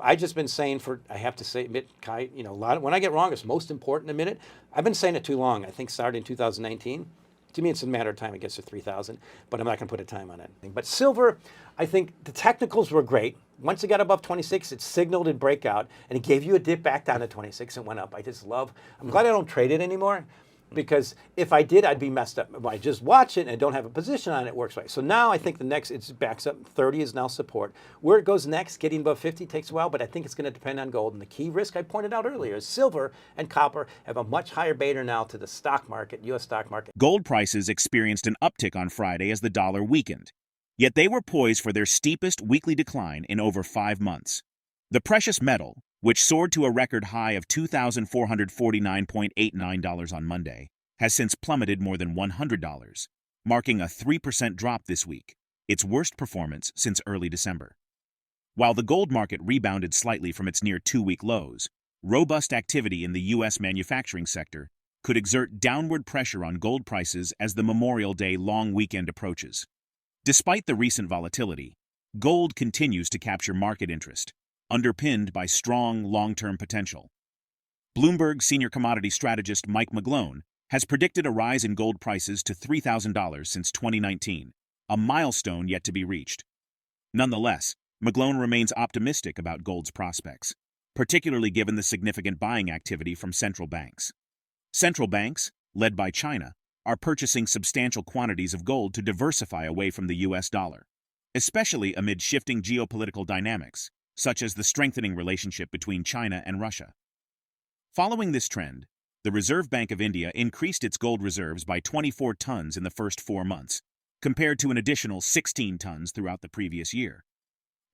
I've just been saying I have to say, admit, Kai, you know, when I get wrong, it's most important a minute. I've been saying it too long. I think started in 2019. To me, it's a matter of time it gets to 3,000, but I'm not going to put a time on it. But silver, I think the technicals were great. Once it got above 26, it signaled a breakout, and it gave you a dip back down to 26 and went up. I'm glad I don't trade it anymore, because if I did, I'd be messed up. If I just watch it and I don't have a position on it, it works right. So now I think the next, it backs up. 30 is now support. Where it goes next, getting above 50 takes a while, but I think it's going to depend on gold. And the key risk I pointed out earlier is silver and copper have a much higher beta now to the stock market, U.S. stock market. Gold prices experienced an uptick on Friday as the dollar weakened, yet they were poised for their steepest weekly decline in over 5 months. The precious metal, which soared to a record high of $2,449.89 on Monday, has since plummeted more than $100, marking a 3% drop this week, its worst performance since early December. While the gold market rebounded slightly from its near 2-week lows, robust activity in the U.S. manufacturing sector could exert downward pressure on gold prices as the Memorial Day long weekend approaches. Despite the recent volatility, gold continues to capture market interest, underpinned by strong long-term potential. Bloomberg senior commodity strategist MikeMcGlone has predicted a rise in gold prices to $3,000 since 2019, a milestone yet to be reached. Nonetheless, McGlone remains optimistic about gold's prospects, particularly given the significant buying activity from central banks. Central banks, led by China, are purchasing substantial quantities of gold to diversify away from the U.S. dollar, especially amid shifting geopolitical dynamics, such as the strengthening relationship between China and Russia. Following this trend, the Reserve Bank of India increased its gold reserves by 24 tons in the first 4 months, compared to an additional 16 tons throughout the previous year.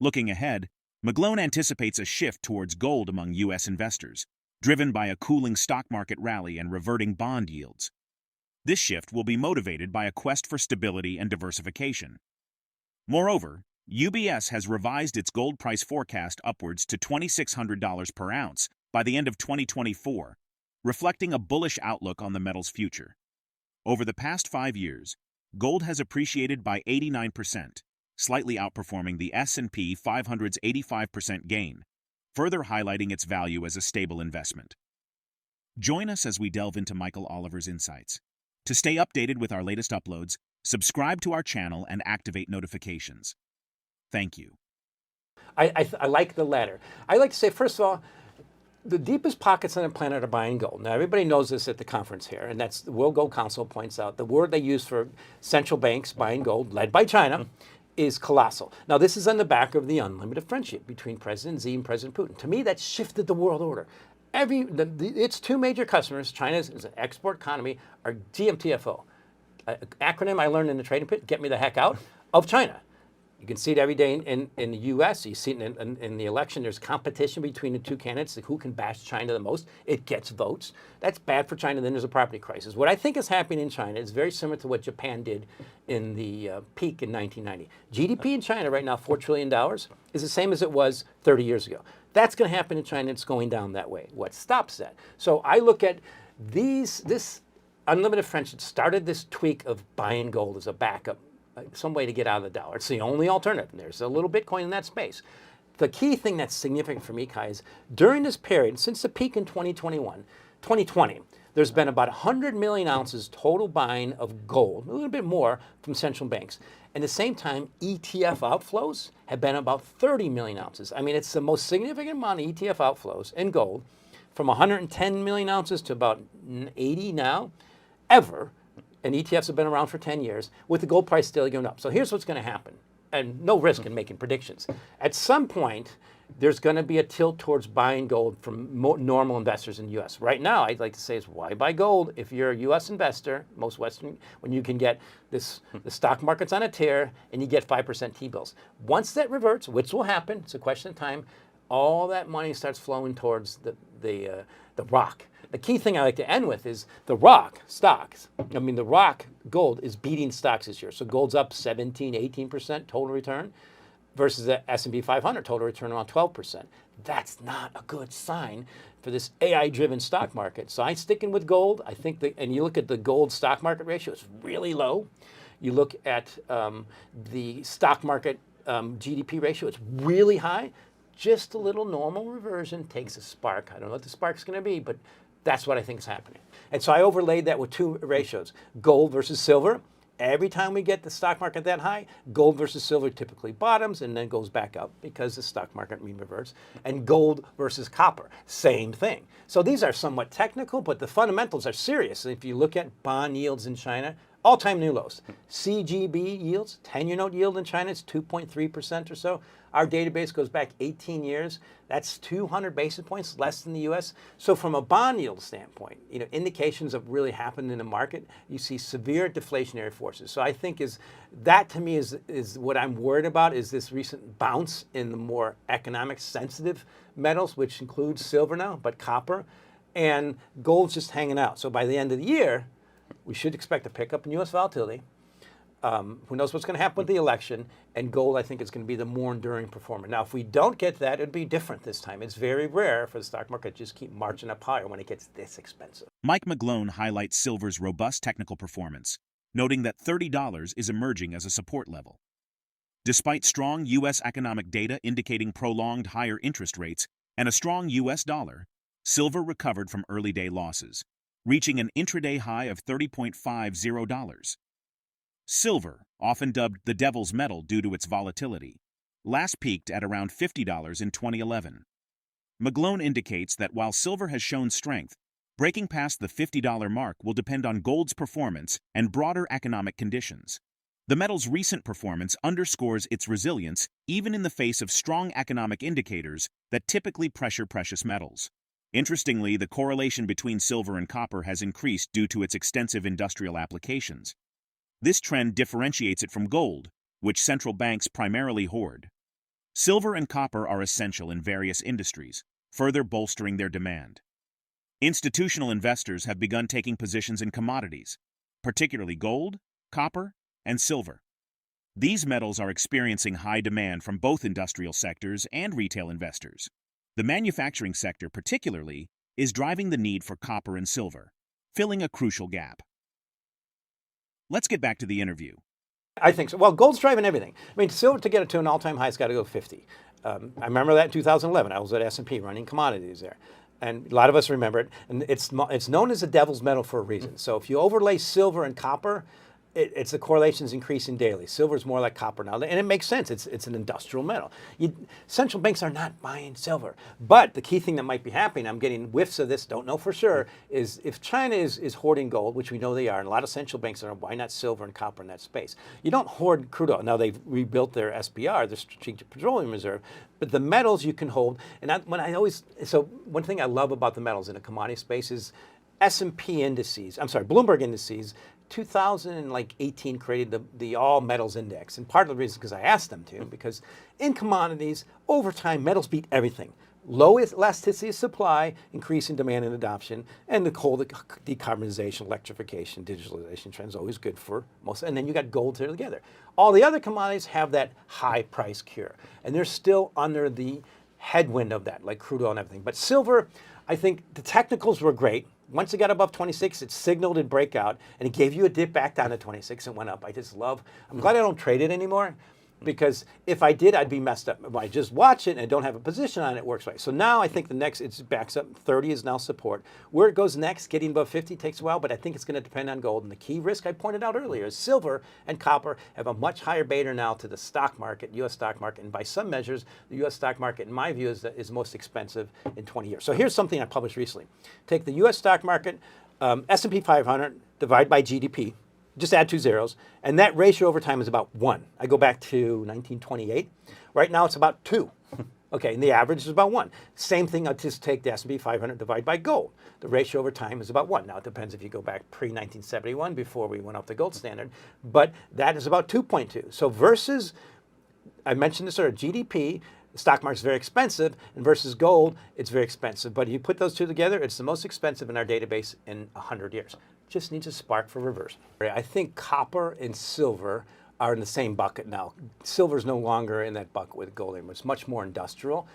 Looking ahead, McGlone anticipates a shift towards gold among U.S. investors, driven by a cooling stock market rally and reverting bond yields. This shift will be motivated by a quest for stability and diversification. Moreover, UBS has revised its gold price forecast upwards to $2,600 per ounce by the end of 2024, reflecting a bullish outlook on the metal's future. Over the past 5 years, gold has appreciated by 89%, slightly outperforming the S&P 500's 85% gain, further highlighting its value as a stable investment. Join us as we delve into Michael Oliver's insights. To stay updated with our latest uploads, subscribe to our channel and activate notifications. Thank you. I like the latter. I like to say, first of all, the deepest pockets on the planet are buying gold. Now, everybody knows this at the conference here, and that's the World Gold Council points out. The word they use for central banks buying gold, led by China, is colossal. Now, this is on the back of the unlimited friendship between President Xi and President Putin. To me, that shifted the world order. Its 2 major customers, China's is an export economy, are GMTFO. Acronym I learned in the trading pit, get me the heck out of China. You can see it every day in the U.S. You see it in the election. There's competition between the 2 candidates. Who can bash China the most? It gets votes. That's bad for China. Then there's a property crisis. What I think is happening in China is very similar to what Japan did in the peak in 1990. GDP in China right now, $4 trillion, is the same as it was 30 years ago. That's going to happen in China. It's going down that way. What stops that? So I look at this unlimited friendship started this tweak of buying gold as a backup, some way to get out of the dollar. It's the only alternative. There's a little Bitcoin in that space. The key thing that's significant for me, Kai, is during this period, since the peak in 2020, there's been about 100 million ounces total buying of gold, a little bit more from central banks. At the same time, ETF outflows have been about 30 million ounces. I mean, it's the most significant amount of ETF outflows in gold, from 110 million ounces to about 80 now, ever. And ETFs have been around for 10 years, with the gold price still going up. So here's what's going to happen, and no risk in making predictions. At some point, there's going to be a tilt towards buying gold from normal investors in the U.S. Right now, I'd like to say is why buy gold if you're a U.S. investor, most Western, when you can get the stock market's on a tear and you get 5% T-bills. Once that reverts, which will happen, it's a question of time, all that money starts flowing towards the rock. The key thing I like to end with is the rock stocks. I mean, the rock gold is beating stocks this year. So gold's up 17, 18% total return versus the S&P 500 total return around 12%. That's not a good sign for this AI-driven stock market. So I'm sticking with gold. I think and you look at the gold stock market ratio, it's really low. You look at the stock market GDP ratio, it's really high. just a little normal reversion takes a spark. I don't know what the spark's going to be, but that's what I think is happening. And so I overlaid that with two ratios, gold versus silver. Every time we get the stock market that high, gold versus silver typically bottoms and then goes back up because the stock market mean reverts. And gold versus copper, same thing. So these are somewhat technical, but the fundamentals are serious. If you look at bond yields in China, all-time new lows. CGB yields, 10-year note yield in China, it's 2.3% or so. Our database goes back 18 years. That's 200 basis points less than the U.S. So from a bond yield standpoint, indications of really happened in the market, you see severe deflationary forces. So I think that to me is what I'm worried about, is this recent bounce in the more economic sensitive metals, which includes silver now, but copper, and gold's just hanging out. So by the end of the year, we should expect a pickup in U.S. volatility. Who knows what's going to happen with the election? And gold, I think, is going to be the more enduring performer. Now, if we don't get that, it'd be different this time. It's very rare for the stock market to just keep marching up higher when it gets this expensive. MikeMcGlone highlights silver's robust technical performance, noting that $30 is emerging as a support level. Despite strong U.S. economic data indicating prolonged higher interest rates and a strong U.S. dollar, silver recovered from early-day losses, reaching an intraday high of $30.50. Silver, often dubbed the devil's metal due to its volatility, last peaked at around $50 in 2011. McGlone indicates that while silver has shown strength, breaking past the $50 mark will depend on gold's performance and broader economic conditions. The metal's recent performance underscores its resilience even in the face of strong economic indicators that typically pressure precious metals. Interestingly, the correlation between silver and copper has increased due to its extensive industrial applications. This trend differentiates it from gold, which central banks primarily hoard. Silver and copper are essential in various industries, further bolstering their demand. Institutional investors have begun taking positions in commodities, particularly gold, copper, and silver. These metals are experiencing high demand from both industrial sectors and retail investors. The manufacturing sector, particularly, is driving the need for copper and silver, filling a crucial gap. Let's get back to the interview. I think so. Well, gold's driving everything. I mean, silver to get it to an all-time high, it's got to go 50. I remember that in 2011. I was at S&P running commodities there. And a lot of us remember it. And it's known as the devil's metal for a reason. So if you overlay silver and copper, it's the correlation's increasing daily. Silver's more like copper now, and it makes sense. It's an industrial metal. Central banks are not buying silver. But the key thing that might be happening, I'm getting whiffs of this, don't know for sure, is if China is hoarding gold, which we know they are, and a lot of central banks are, why not silver and copper in that space? You don't hoard crude oil. Now they've rebuilt their SPR, their Strategic Petroleum Reserve, but the metals you can hold. And so one thing I love about the metals in the commodity space is S&P indices, Bloomberg indices, 2018 created the all metals index. And part of the reason is because I asked them to, because in commodities, over time, metals beat everything. Low elasticity of supply, increasing demand and adoption, and the whole decarbonization, electrification, digitalization trends always good for most. And then you got gold together. All the other commodities have that high price cure. And they're still under the headwind of that, like crude oil and everything. But silver, I think the technicals were great. Once it got above 26, it signaled it'd break out, and it gave you a dip back down to 26 and went up. I'm glad I don't trade it anymore, because if I did, I'd be messed up. If I just watch it and don't have a position on it, it works right. So now I think it backs up. 30 is now support. Where it goes next, getting above 50 takes a while, but I think it's going to depend on gold. And the key risk I pointed out earlier is silver and copper have a much higher beta now to the stock market, U.S. stock market. And by some measures, the U.S. stock market, in my view, is most expensive in 20 years. So here's something I published recently. Take the U.S. stock market, S&P 500, divide by GDP. Just add two zeros, and that ratio over time is about 1. I go back to 1928. Right now it's about 2. Okay, and the average is about 1. Same thing, I'll just take the S&P 500 divided by gold. The ratio over time is about 1. Now it depends if you go back pre-1971, before we went off the gold standard, but that is about 2.2. So versus, I mentioned this earlier, GDP, the stock market is very expensive, and versus gold, it's very expensive. But you put those two together, it's the most expensive in our database in 100 years. Just needs a spark for reverse. I think copper and silver are in the same bucket now. Silver's no longer in that bucket with gold anymore. It's much more industrial.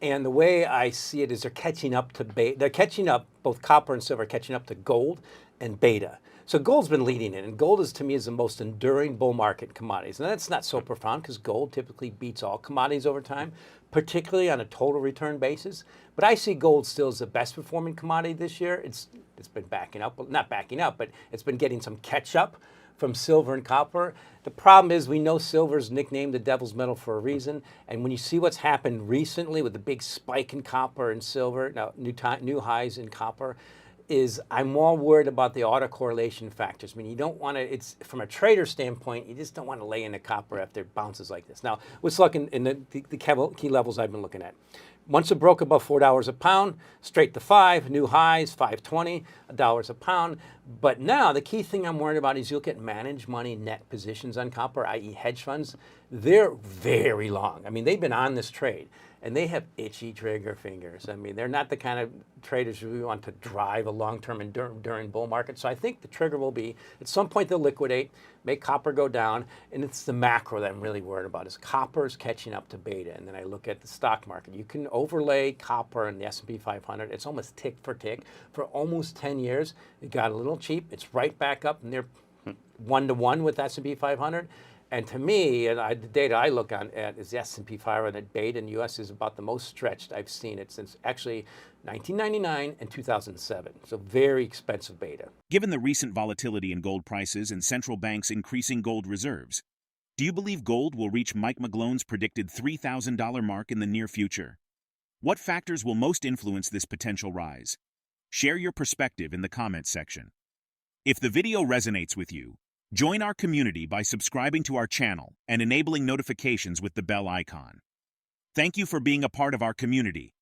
And the way I see it is they're catching up to both copper and silver are catching up to gold and beta. So gold's been leading it, and gold is to me is the most enduring bull market in commodities. And that's not so profound because gold typically beats all commodities over time, particularly on a total return basis. But I see gold still as the best performing commodity this year. It's been backing up, well, not backing up, but it's been getting some catch up from silver and copper. The problem is we know silver's nicknamed the devil's metal for a reason. And when you see what's happened recently with the big spike in copper and silver, now new highs in copper, is I'm more worried about the autocorrelation factors. I mean, you don't want to, it's from a trader standpoint, you just don't want to lay in the copper after it bounces like this. Now, let's look in the key levels I've been looking at. Once it broke above $4 a pound, straight to 5, new highs, 5.20 dollars a pound. But now the key thing I'm worried about is you look at managed money net positions on copper, i.e. hedge funds. They're very long. I mean, they've been on this trade and they have itchy trigger fingers. I mean, they're not the kind of traders who want to drive a long-term enduring bull market. So I think the trigger will be, at some point they'll liquidate, make copper go down, and it's the macro that I'm really worried about is copper is catching up to beta. And then I look at the stock market. You can overlay copper and the S&P 500. It's almost tick for tick. For almost 10 years, it got a little cheap. It's right back up, and they're 1-to-1 with S&P 500. And to me, the data I look at is the S&P 500 beta in the U.S. is about the most stretched I've seen it since actually 1999 and 2007. So very expensive beta. Given the recent volatility in gold prices and central banks increasing gold reserves, do you believe gold will reach MikeMcGlone's predicted $3,000 mark in the near future? What factors will most influence this potential rise? Share your perspective in the comments section. If the video resonates with you, join our community by subscribing to our channel and enabling notifications with the bell icon. Thank you for being a part of our community.